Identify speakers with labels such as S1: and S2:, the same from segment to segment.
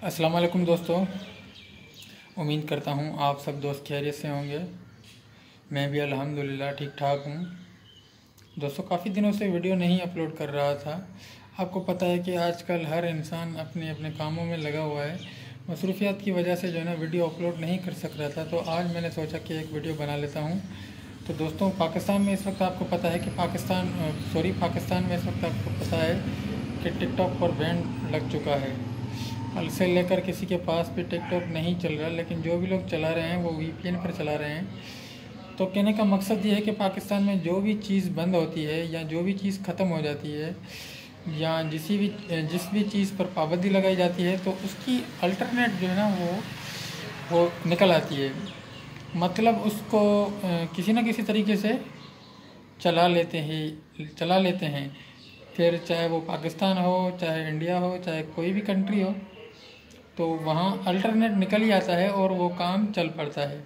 S1: अस्सलाम वालेकुम दोस्तों। उम्मीद करता हूँ आप सब दोस्त खैरियत से होंगे। मैं भी अल्हम्दुलिल्लाह ठीक ठाक हूँ। दोस्तों, काफ़ी दिनों से वीडियो नहीं अपलोड कर रहा था। आपको पता है कि आजकल हर इंसान अपने अपने कामों में लगा हुआ है। मसरूफियात की वजह से जो है ना वीडियो अपलोड नहीं कर सक रहा था, तो आज मैंने सोचा कि एक वीडियो बना लेता हूँ। तो दोस्तों, पाकिस्तान में इस वक्त आपको पता है कि पाकिस्तान में इस वक्त आपको पता है कि टिकटॉक पर बैन लग चुका है। कल से लेकर किसी के पास भी टिकटॉक नहीं चल रहा, लेकिन जो भी लोग चला रहे हैं वो वीपीएन पर चला रहे हैं। तो कहने का मकसद ये है कि पाकिस्तान में जो भी चीज़ बंद होती है या जो भी चीज़ ख़त्म हो जाती है या जिस भी चीज़ पर पाबंदी लगाई जाती है, तो उसकी अल्टरनेट जो है ना वो निकल आती है। मतलब उसको किसी न किसी तरीके से चला लेते हैं। फिर चाहे वो पाकिस्तान हो, चाहे इंडिया हो, चाहे कोई भी कंट्री हो, तो वहाँ अल्टरनेट निकल ही आता है और वो काम चल पड़ता है।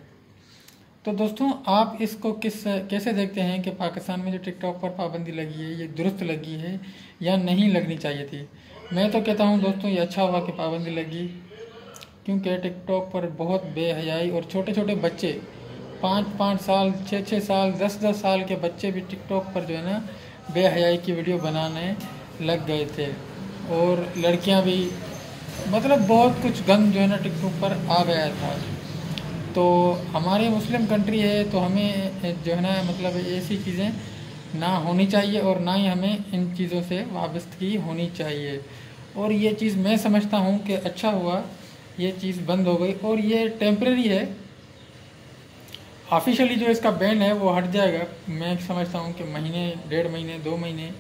S1: तो दोस्तों, आप इसको कैसे देखते हैं कि पाकिस्तान में जो टिकटॉक पर पाबंदी लगी है ये दुरुस्त लगी है या नहीं लगनी चाहिए थी? मैं तो कहता हूँ दोस्तों, ये अच्छा हुआ कि पाबंदी लगी, क्योंकि टिकटॉक पर बहुत बेहयाई और छोटे छोटे बच्चे 5-5 साल, 6-6 साल, 10-10 साल के बच्चे भी टिकटॉक पर जो है ना बेहयाई की वीडियो बनाने लग गए थे। और लड़कियां भी, मतलब बहुत कुछ गंद जो है ना टिकटॉक पर आ गया था। तो हमारी मुस्लिम कंट्री है, तो हमें जो है ना मतलब ऐसी चीज़ें ना होनी चाहिए और ना ही हमें इन चीज़ों से वाबस्तगी होनी चाहिए। और ये चीज़ मैं समझता हूँ कि अच्छा हुआ ये चीज़ बंद हो गई, और ये टेम्परेरी है। ऑफिशियली जो इसका बैन है वो हट जाएगा, मैं समझता हूँ कि महीने, 1.5 महीने, 2 महीने।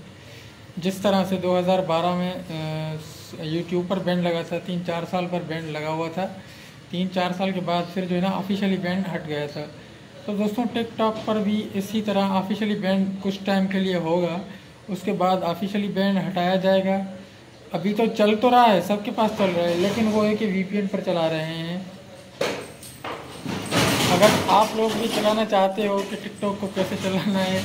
S1: जिस तरह से 2012 में यूट्यूब पर बैन लगा था, 3-4 साल पर बैन लगा हुआ था। 3-4 साल के बाद फिर जो है ना ऑफिशियली बैन हट गया था। तो दोस्तों, टिकटॉक पर भी इसी तरह ऑफिशियली बैन कुछ टाइम के लिए होगा, उसके बाद ऑफिशियली बैन हटाया जाएगा। अभी तो चल तो रहा है, सबके पास चल रहा है, लेकिन वो है कि वीपीएन पर चला रहे हैं। अगर आप लोग भी चलाना चाहते हो कि टिकटॉक को कैसे चलाना है,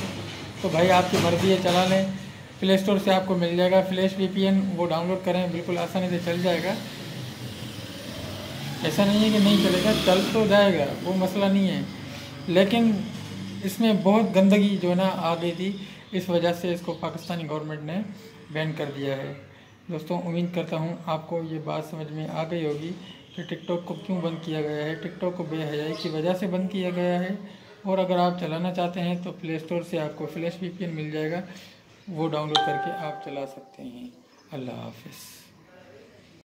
S1: तो भाई आपकी मर्ज़ी है, चला लें। प्ले स्टोर से आपको मिल जाएगा फ्लैश वीपीएन, वो डाउनलोड करें, बिल्कुल आसानी से चल जाएगा। ऐसा नहीं है कि नहीं चलेगा, चल तो जाएगा, वो मसला नहीं है। लेकिन इसमें बहुत गंदगी जो है ना आ गई थी, इस वजह से इसको पाकिस्तानी गवर्नमेंट ने बैन कर दिया है। दोस्तों, उम्मीद करता हूँ आपको ये बात समझ में आ गई होगी कि टिकटॉक को क्यों बंद किया गया है। टिकटॉक को बेहयाई की वजह से बंद किया गया है। और अगर आप चलाना चाहते हैं तो प्ले स्टोर से आपको फ्लैश वीपीएन मिल जाएगा, वो डाउनलोड करके आप चला सकते हैं। अल्लाह हाफिज़।